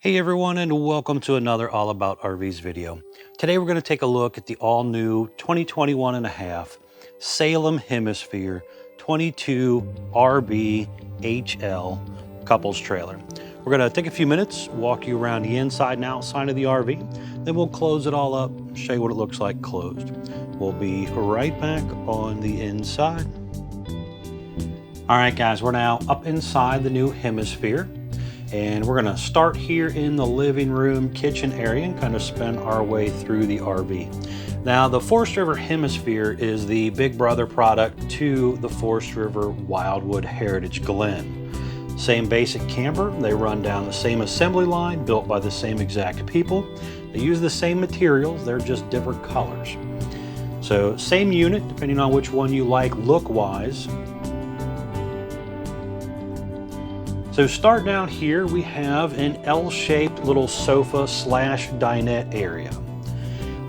Hey everyone, and welcome to another All About RVs video. Today we're going to take a look at the all-new 2021.5 Salem Hemisphere 22RBHL couples trailer. We're going to take a few minutes, walk you around the inside and outside of the RV, then we'll close it all up, show you what it looks like closed. We'll be right back on the inside. All right guys, we're now up inside the new Hemisphere. And we're gonna start here in the living room kitchen area and kind of spin our way through the RV. Now the Forestriver Hemisphere is the big brother product to the Forestriver Wildwood Heritage Glen. Same basic camper, they run down the same assembly line, built by the same exact people. They use the same materials, they're just different colors. So same unit, depending on which one you like look-wise. So start down here, we have an L-shaped little sofa slash dinette area.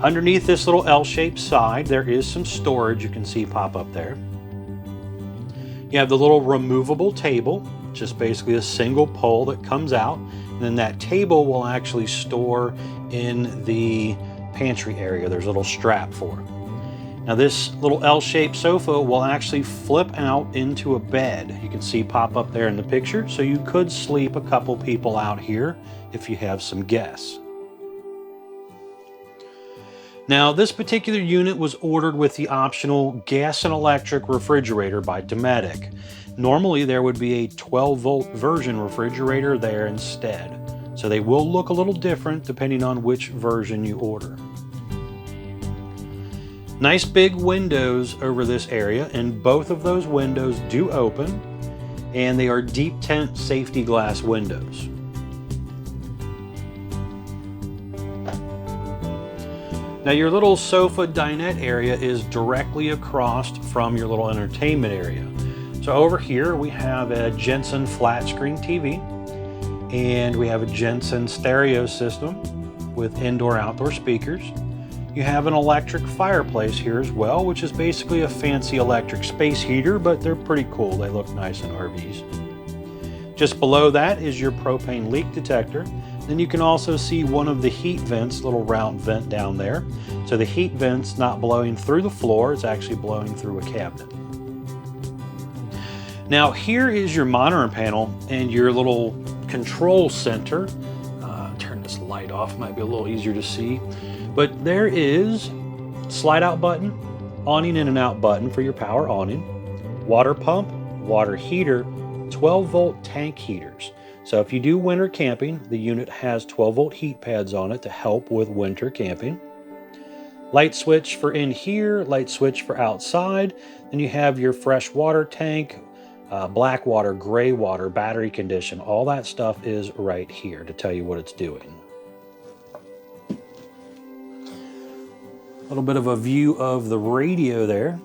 Underneath this little L-shaped side, there is some storage you can see pop up there. You have the little removable table, just basically a single pole that comes out, and then that table will actually store in the pantry area. There's a little strap for it. Now this little L-shaped sofa will actually flip out into a bed. You can see pop up there in the picture, so you could sleep a couple people out here if you have some guests. Now this particular unit was ordered with the optional gas and electric refrigerator by Dometic. Normally there would be a 12-volt version refrigerator there instead. So they will look a little different depending on which version you order. Nice big windows over this area, and both of those windows do open, and they are deep tent safety glass windows. Now your little sofa dinette area is directly across from your little entertainment area. So over here we have a Jensen flat screen TV, and we have a Jensen stereo system with indoor-outdoor speakers. You have an electric fireplace here as well, which is basically a fancy electric space heater, but they're pretty cool. They look nice in RVs. Just below that is your propane leak detector. Then you can also see one of the heat vents, little round vent down there. So the heat vent's not blowing through the floor, it's actually blowing through a cabinet. Now here is your monitoring panel and your little control center. Turn this light off, might be a little easier to see. But there is slide out button, awning in and out button for your power awning, water pump, water heater, 12-volt tank heaters. So if you do winter camping, the unit has 12-volt heat pads on it to help with winter camping. Light switch for in here, light switch for outside. Then you have your fresh water tank, black water, gray water, battery condition. All that stuff is right here to tell you what it's doing. A little bit of a view of the radio there.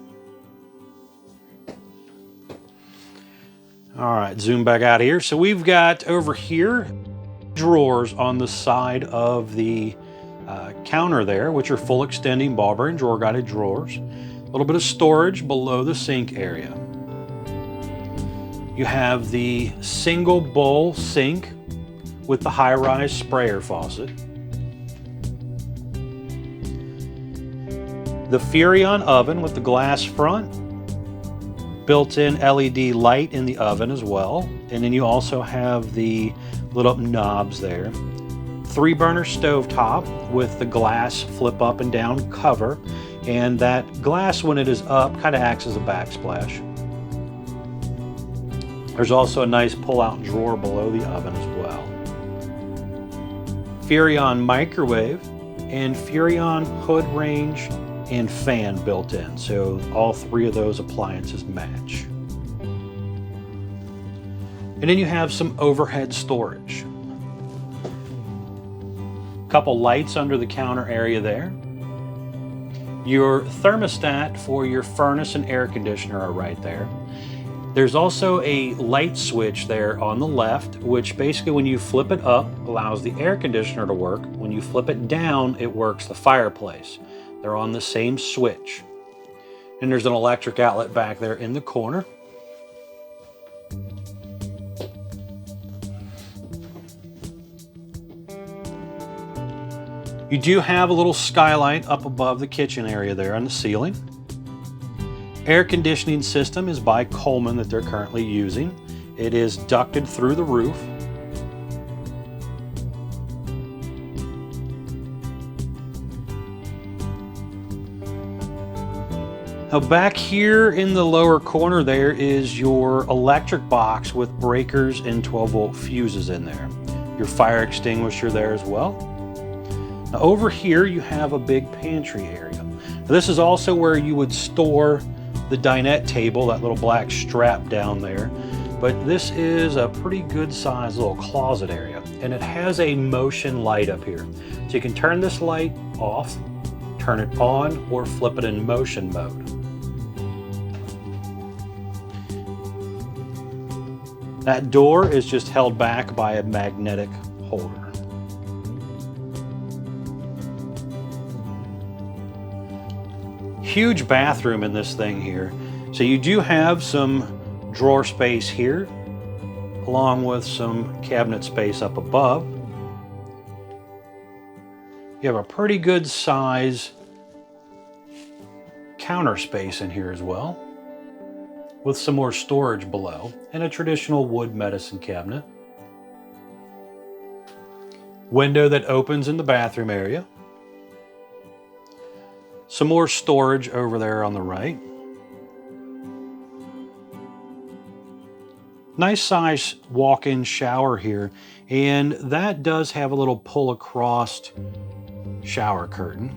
All right, zoom back out here. So we've got over here drawers on the side of the counter there, which are full extending ball bearing drawer guided drawers. A little bit of storage below the sink area. You have the single bowl sink with the high-rise sprayer faucet. The Furrion oven with the glass front, built-in LED light in the oven as well, and then you also have the little knobs there. 3-burner stovetop with the glass flip up and down cover, and that glass when it is up kind of acts as a backsplash. There's also a nice pull-out drawer below the oven as well. Furrion microwave and Furrion hood range and fan built in, so all three of those appliances match. And then you have some overhead storage. Couple lights under the counter area there. Your thermostat for your furnace and air conditioner are right there. There's also a light switch there on the left, which basically when you flip it up allows the air conditioner to work. When you flip it down, it works the fireplace. They're on the same switch. And there's an electric outlet back there in the corner. You do have a little skylight up above the kitchen area there on the ceiling. Air conditioning system is by Coleman that they're currently using. It is ducted through the roof. Now back here in the lower corner there is your electric box with breakers and 12-volt fuses in there. Your fire extinguisher there as well. Now over here you have a big pantry area. Now, this is also where you would store the dinette table, that little black strap down there. But this is a pretty good sized little closet area, and it has a motion light up here. So you can turn this light off, turn it on, or flip it in motion mode. That door is just held back by a magnetic holder. Huge bathroom in this thing here. So you do have some drawer space here, along with some cabinet space up above. You have a pretty good size counter space in here as well, with some more storage below, and a traditional wood medicine cabinet. Window that opens in the bathroom area. Some more storage over there on the right. Nice size walk-in shower here, and that does have a little pull across shower curtain.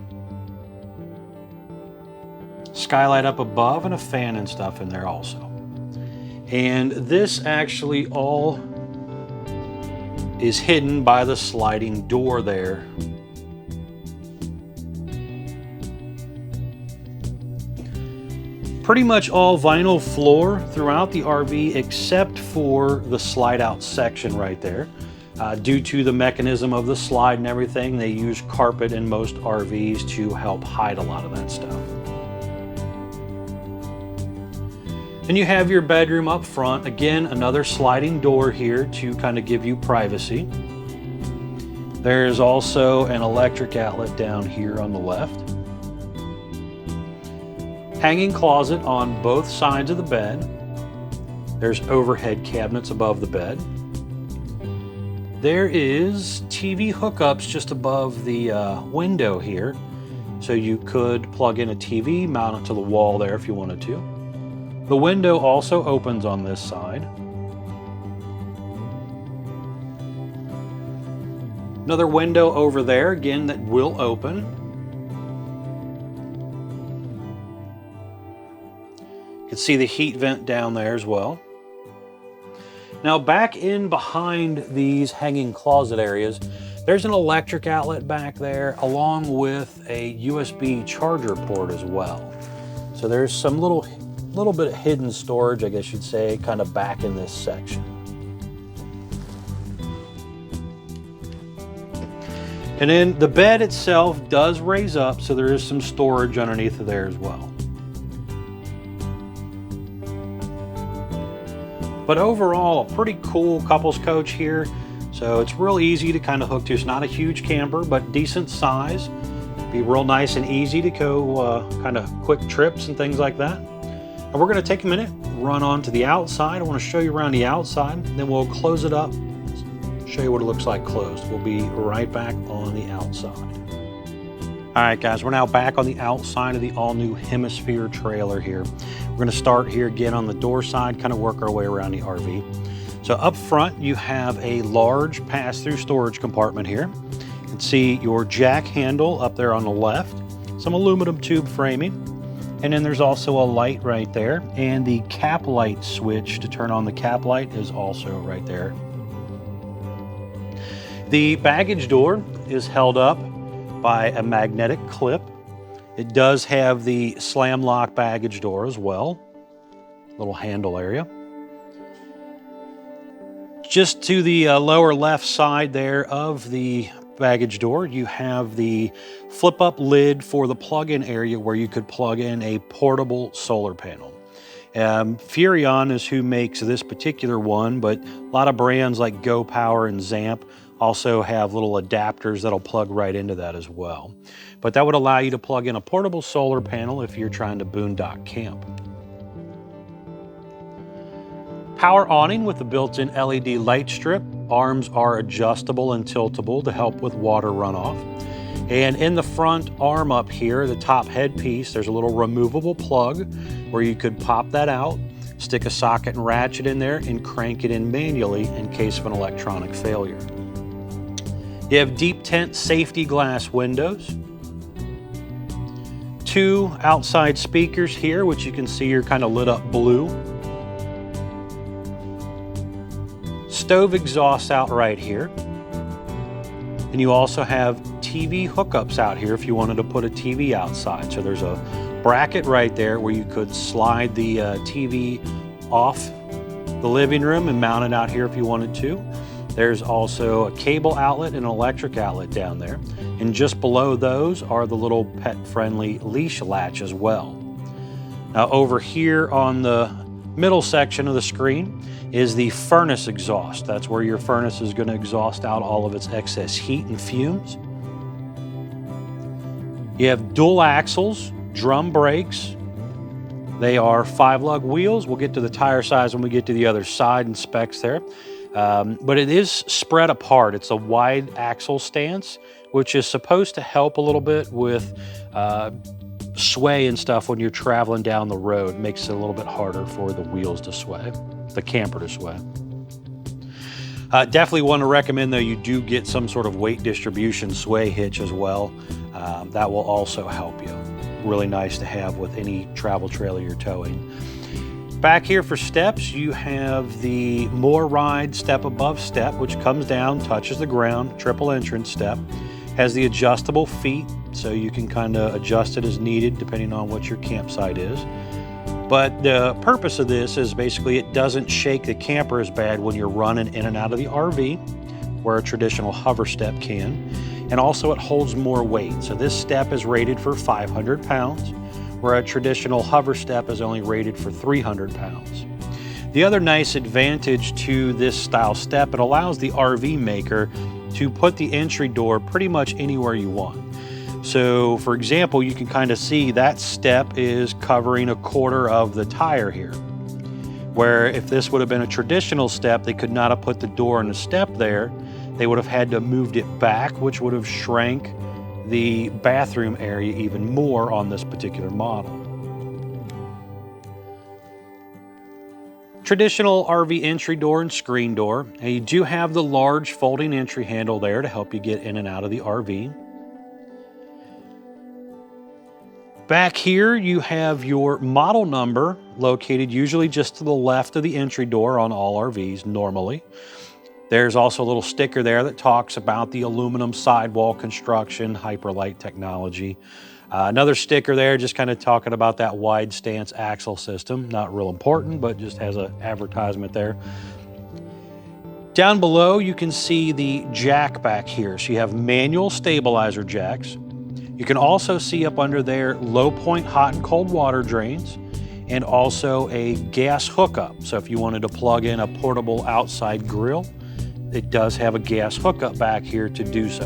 Skylight up above and a fan and stuff in there also. And this actually all is hidden by the sliding door there. Pretty much all vinyl floor throughout the RV except for the slide out section right there. Due to the mechanism of the slide and everything, they use carpet in most RVs to help hide a lot of that stuff. And you have your bedroom up front. Again, another sliding door here to kind of give you privacy. There's also an electric outlet down here on the left. Hanging closet on both sides of the bed. There's overhead cabinets above the bed. There is TV hookups just above the window here. So you could plug in a TV, mount it to the wall there if you wanted to. The window also opens on this side. Another window over there, again, that will open. You can see the heat vent down there as well. Now back in behind these hanging closet areas, there's an electric outlet back there along with a USB charger port as well. So there's some little bit of hidden storage, I guess you'd say, kind of back in this section. And then the bed itself does raise up, so there is some storage underneath of there as well. But overall, a pretty cool couples coach here. So it's real easy to kind of hook to. It's not a huge camper, but decent size. Be real nice and easy to go kind of quick trips and things like that. And we're gonna take a minute, run on to the outside. I wanna show you around the outside, then we'll close it up, show you what it looks like closed. We'll be right back on the outside. All right, guys, we're now back on the outside of the all-new Hemisphere trailer here. We're gonna start here again on the door side, kind of work our way around the RV. So up front, you have a large pass-through storage compartment here. You can see your jack handle up there on the left, some aluminum tube framing, and then there's also a light right there, and the cap light switch to turn on the cap light is also right there. The baggage door is held up by a magnetic clip. It does have the slam lock baggage door as well, little handle area. Just to the lower left side there of the baggage door, you have the flip up lid for the plug-in area where you could plug in a portable solar panel. Furrion is who makes this particular one, but a lot of brands like Go Power and Zamp also have little adapters that'll plug right into that as well. But that would allow you to plug in a portable solar panel if you're trying to boondock camp. Power awning with a built-in LED light strip. Arms are adjustable and tiltable to help with water runoff. And in the front arm up here, the top headpiece, there's a little removable plug where you could pop that out, stick a socket and ratchet in there, and crank it in manually in case of an electronic failure. You have deep tent safety glass windows. 2 outside speakers here, which you can see are kind of lit up blue. Stove exhaust out right here. And you also have TV hookups out here if you wanted to put a TV outside. So there's a bracket right there where you could slide the TV off the living room and mount it out here if you wanted to. There's also a cable outlet and an electric outlet down there. And just below those are the little pet-friendly leash latch as well. Now over here on the middle section of the screen is the furnace exhaust. That's where your furnace is going to exhaust out all of its excess heat and fumes. You have dual axles, drum brakes. They are 5-lug wheels. We'll get to the tire size when we get to the other side and specs there. But it is spread apart. It's a wide axle stance, which is supposed to help a little bit with sway and stuff when you're traveling down the road. It makes it a little bit harder for the wheels to sway, the camper to sway. Definitely want to recommend, though, you do get some sort of weight distribution sway hitch as well. That will also help you. Really nice to have with any travel trailer you're towing. Back here for steps, you have the More Ride step above step, which comes down, touches the ground, triple entrance step. Has the adjustable feet, so you can kind of adjust it as needed depending on what your campsite is. But the purpose of this is basically it doesn't shake the camper as bad when you're running in and out of the RV, where a traditional hover step can. And also it holds more weight. So this step is rated for 500 pounds, where a traditional hover step is only rated for 300 pounds. The other nice advantage to this style step, it allows the RV maker to put the entry door pretty much anywhere you want. So for example, you can kind of see that step is covering 1/4 of the tire here. Where if this would have been a traditional step, they could not have put the door and the step there. They would have had to have moved it back, which would have shrank the bathroom area even more on this particular model. Traditional RV entry door and screen door. And you do have the large folding entry handle there to help you get in and out of the RV. Back here you have your model number located usually just to the left of the entry door on all RVs normally. There's also a little sticker there that talks about the aluminum sidewall construction, Hyperlite technology. Another sticker there just kind of talking about that wide stance axle system. Not real important, but just has an advertisement there. Down below, you can see the jack back here. So you have manual stabilizer jacks. You can also see up under there low point hot and cold water drains, and also a gas hookup. So if you wanted to plug in a portable outside grill, it does have a gas hookup back here to do so.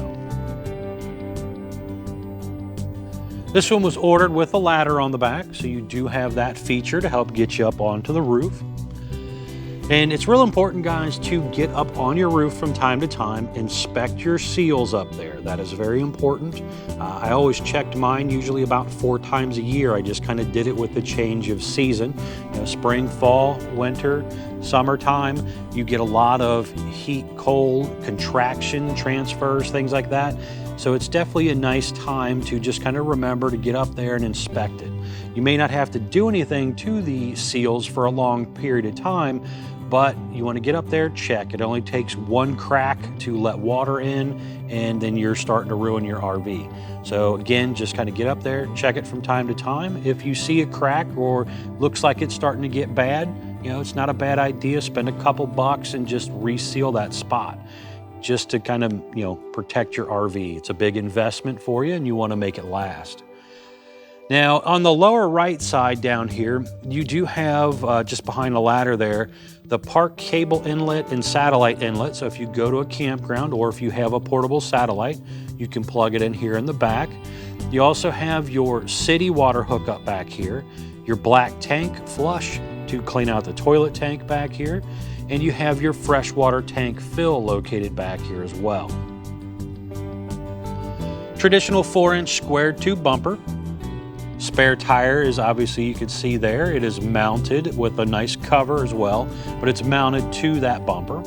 This one was ordered with a ladder on the back, so you do have that feature to help get you up onto the roof. And it's real important, guys, to get up on your roof from time to time, inspect your seals up there. That is very important. I always checked mine usually about 4 times a year. I just kind of did it with the change of season. You know, spring, fall, winter, summertime, you get a lot of heat, cold, contraction, transfers, things like that. So it's definitely a nice time to just kind of remember to get up there and inspect it. You may not have to do anything to the seals for a long period of time, but you want to get up there, check. It only takes 1 crack to let water in, and then you're starting to ruin your RV. So again, just kind of get up there, check it from time to time. If you see a crack or looks like it's starting to get bad, you know, it's not a bad idea. Spend a couple bucks and just reseal that spot, just to kind of, you know, protect your RV. It's a big investment for you and you want to make it last. Now, on the lower right side down here, you do have, just behind the ladder there, the park cable inlet and satellite inlet. So if you go to a campground or if you have a portable satellite, you can plug it in here in the back. You also have your city water hookup back here, your black tank flush to clean out the toilet tank back here, and you have your freshwater tank fill located back here as well. Traditional 4-inch square tube bumper. Spare tire is obviously, you can see there, it is mounted with a nice cover as well, but it's mounted to that bumper.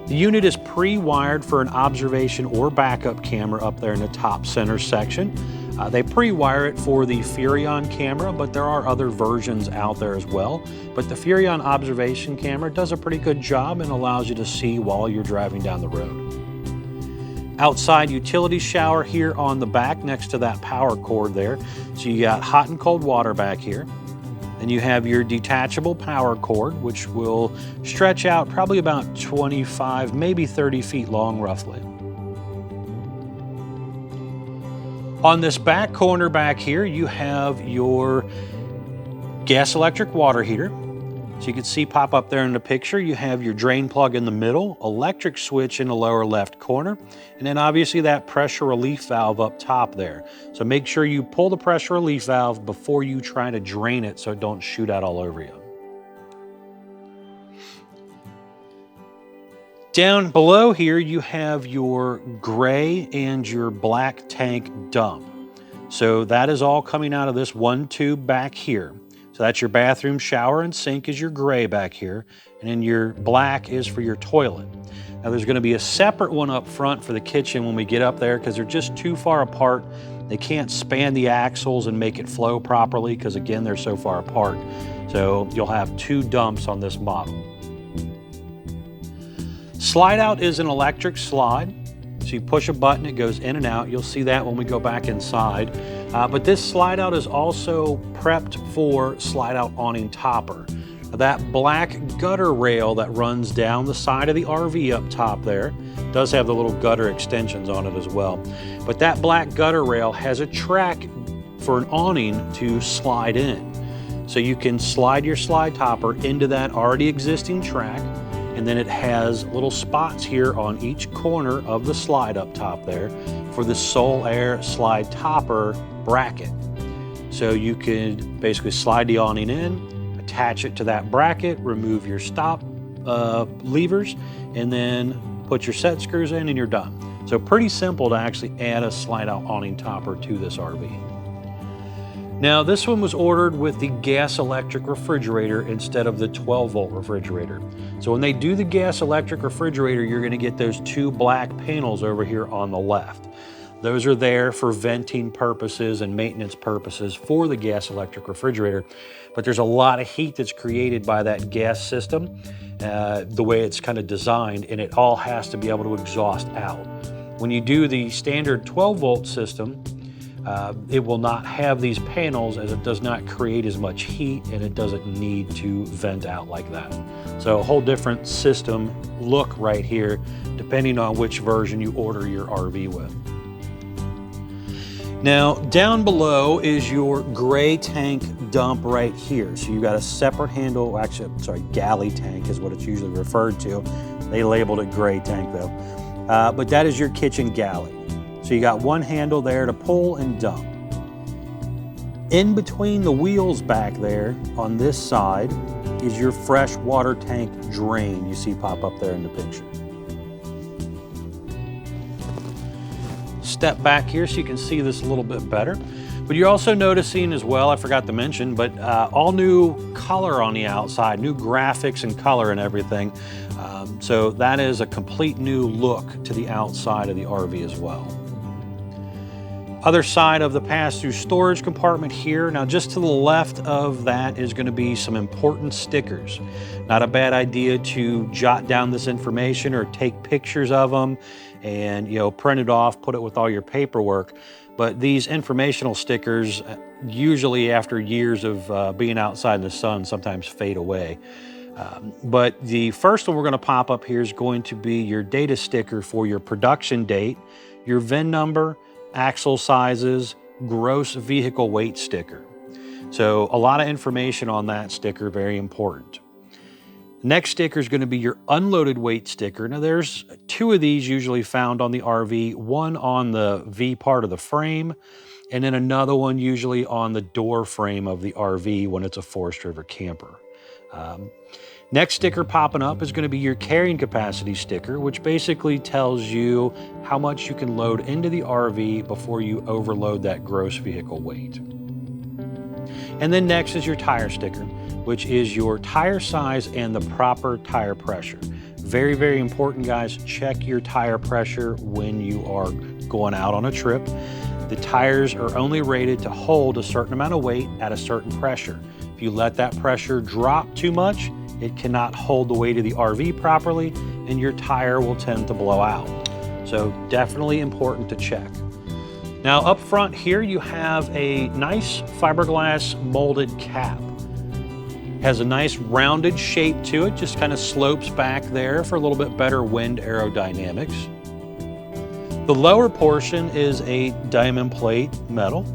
The unit is pre-wired for an observation or backup camera up there in the top center section. They pre-wire it for the Furrion camera, but there are other versions out there as well. But the Furrion observation camera does a pretty good job and allows you to see while you're driving down the road. Outside utility shower here on the back next to that power cord there. So you got hot and cold water back here. And you have your detachable power cord, which will stretch out probably about 25, maybe 30 feet long roughly. On this back corner back here, you have your gas electric water heater. So you can see pop up there in the picture, you have your drain plug in the middle, electric switch in the lower left corner, and then obviously that pressure relief valve up top there. So make sure you pull the pressure relief valve before you try to drain it so it don't shoot out all over you. Down below here, you have your gray and your black tank dump. So that is all coming out of this one tube back here. So that's your bathroom, shower, and sink is your gray back here. And then your black is for your toilet. Now there's gonna be a separate one up front for the kitchen when we get up there because they're just too far apart. They can't span the axles and make it flow properly because again, they're so far apart. So you'll have two dumps on this model. Slide out is an electric slide. So you push a button, it goes in and out. You'll see that when we go back inside. But this slide out is also prepped for slide out awning topper. That black gutter rail that runs down the side of the RV up top there does have the little gutter extensions on it as well. But that black gutter rail has a track for an awning to slide in. So you can slide your slide topper into that already existing track, and then it has little spots here on each corner of the slide up top there for the Soul Air slide topper bracket. So you can basically slide the awning in, attach it to that bracket, remove your stop levers, and then put your set screws in and you're done. So pretty simple to actually add a slide out awning topper to this RV. Now this one was ordered with the gas electric refrigerator instead of the 12-volt refrigerator. So when they do the gas electric refrigerator, you're gonna get those two black panels over here on the left. Those are there for venting purposes and maintenance purposes for the gas electric refrigerator. But there's a lot of heat that's created by that gas system, the way it's kind of designed, and it all has to be able to exhaust out. When you do the standard 12-volt system, it will not have these panels as it does not create as much heat and it doesn't need to vent out like that. So a whole different system look right here, depending on which version you order your RV with. Now, down below is your gray tank dump right here. So you've got a separate handle, actually, sorry, galley tank is what it's usually referred to. They labeled it gray tank though. But that is your kitchen galley. So you got one handle there to pull and dump. In between the wheels back there on this side is your fresh water tank drain you see pop up there in the picture. Step back here so you can see this a little bit better. But you're also noticing as well, I forgot to mention, but all new color on the outside, new graphics and color and everything. So that is a complete new look to the outside of the RV as well. Other side of the pass-through storage compartment here. Now just to the left of that is going to be some important stickers. Not a bad idea to jot down this information or take pictures of them and print it off, put it with all your paperwork. But these informational stickers usually after years of being outside in the sun sometimes fade away. But the first one we're going to pop up here is going to be your data sticker for your production date, your VIN number, axle sizes, gross vehicle weight sticker. So a lot of information on that sticker, very important. Next sticker is going to be your unloaded weight sticker. Now there's 2 of these usually found on the RV, one on the V part of the frame, and then another one usually on the door frame of the RV when it's a Forestriver camper. Next sticker popping up is going to be your carrying capacity sticker, which basically tells you how much you can load into the RV before you overload that gross vehicle weight. And then next is your tire sticker, which is your tire size and the proper tire pressure. Very, very important, guys. Check your tire pressure when you are going out on a trip. The tires are only rated to hold a certain amount of weight at a certain pressure. If you let that pressure drop too much, it cannot hold the weight of the RV properly, and your tire will tend to blow out. So definitely important to check. Now up front here, you have a nice fiberglass molded cap. Has a nice rounded shape to it, just kind of slopes back there for a little bit better wind aerodynamics. The lower portion is a diamond plate metal.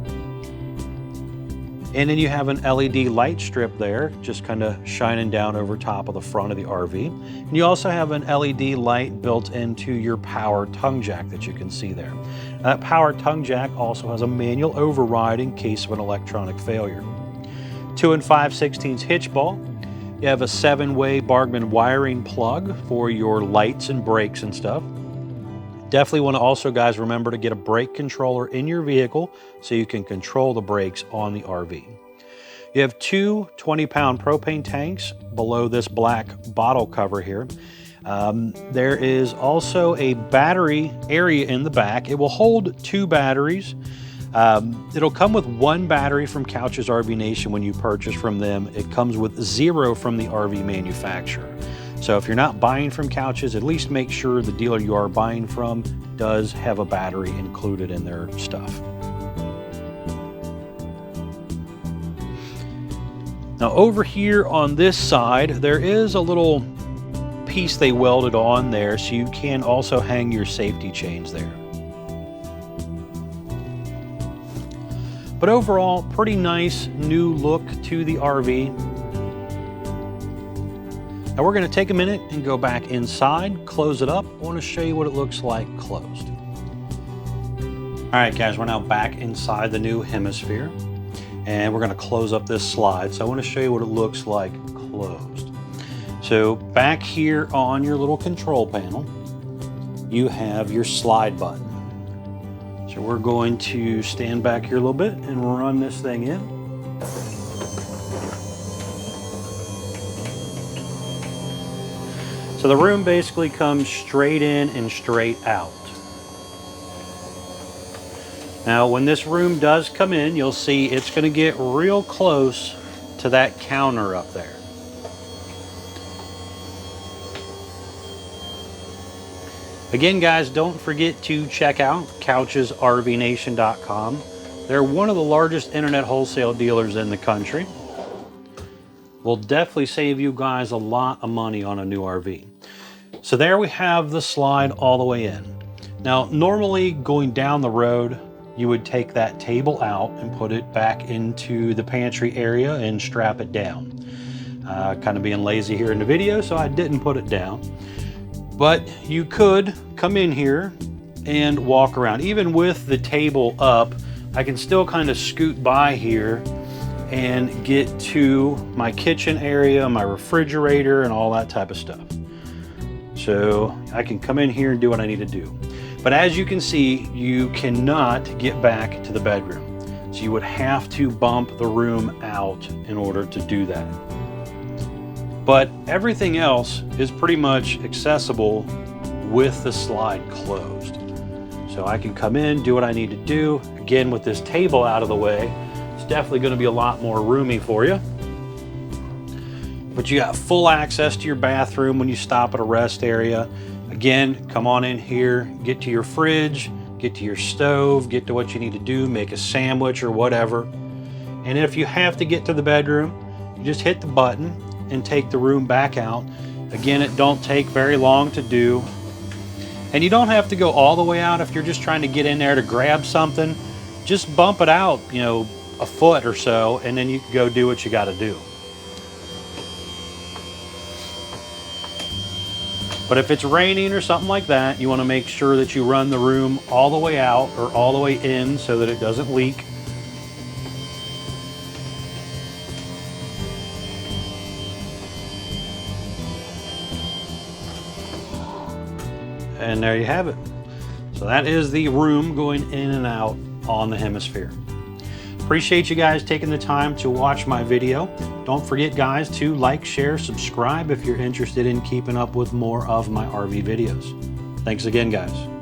And then you have an LED light strip there, just kind of shining down over top of the front of the RV. And you also have an LED light built into your power tongue jack that you can see there. That power tongue jack also has a manual override in case of an electronic failure. 2 5/16 hitch ball. You have a 7-way Bargman wiring plug for your lights and brakes and stuff. Definitely want to also, guys, remember to get a brake controller in your vehicle so you can control the brakes on the RV. You have 2 20-pound propane tanks below this black bottle cover here. There is also a battery area in the back. It will hold 2 batteries. It'll come with 1 battery from Couch's RV Nation when you purchase from them. It comes with 0 from the RV manufacturer. So if you're not buying from Couch's, at least make sure the dealer you are buying from does have a battery included in their stuff. Now over here on this side, there is a little piece they welded on there, so you can also hang your safety chains there. But overall, pretty nice new look to the RV. Now we're going to take a minute and go back inside, close it up. I want to show you what it looks like closed. All right, guys, we're now back inside the new Hemisphere, and we're going to close up this slide. So I want to show you what it looks like closed. So back here on your little control panel, you have your slide button. So we're going to stand back here a little bit and run this thing in. So the room basically comes straight in and straight out. Now when this room does come in, you'll see it's going to get real close to that counter up there. Again, guys, don't forget to check out couchesrvnation.com. They're one of the largest internet wholesale dealers in the country. Will definitely save you guys a lot of money on a new RV. So there we have the slide all the way in. Now, normally going down the road, you would take that table out and put it back into the pantry area and strap it down. Kind of being lazy here in the video, so I didn't put it down. But you could come in here and walk around. Even with the table up, I can still kind of scoot by here and get to my kitchen area, my refrigerator, and all that type of stuff. So I can come in here and do what I need to do. But as you can see, you cannot get back to the bedroom. So you would have to bump the room out in order to do that. But everything else is pretty much accessible with the slide closed. So I can come in, do what I need to do. Again, with this table out of the way, it's definitely going to be a lot more roomy for you. But you got full access to your bathroom when you stop at a rest area. Again, come on in here, get to your fridge, get to your stove, get to what you need to do, make a sandwich or whatever. And if you have to get to the bedroom, you just hit the button and take the room back out. Again, it don't take very long to do. And you don't have to go all the way out if you're just trying to get in there to grab something. just bump it out, you know, a foot or so, and then you can go do what you got to do. But if it's raining or something like that, you want to make sure that you run the room all the way out or all the way in so that it doesn't leak. And there you have it. So that is the room going in and out on the Hemisphere. Appreciate you guys taking the time to watch my video. Don't forget, guys, to like, share, subscribe if you're interested in keeping up with more of my RV videos. Thanks again, guys.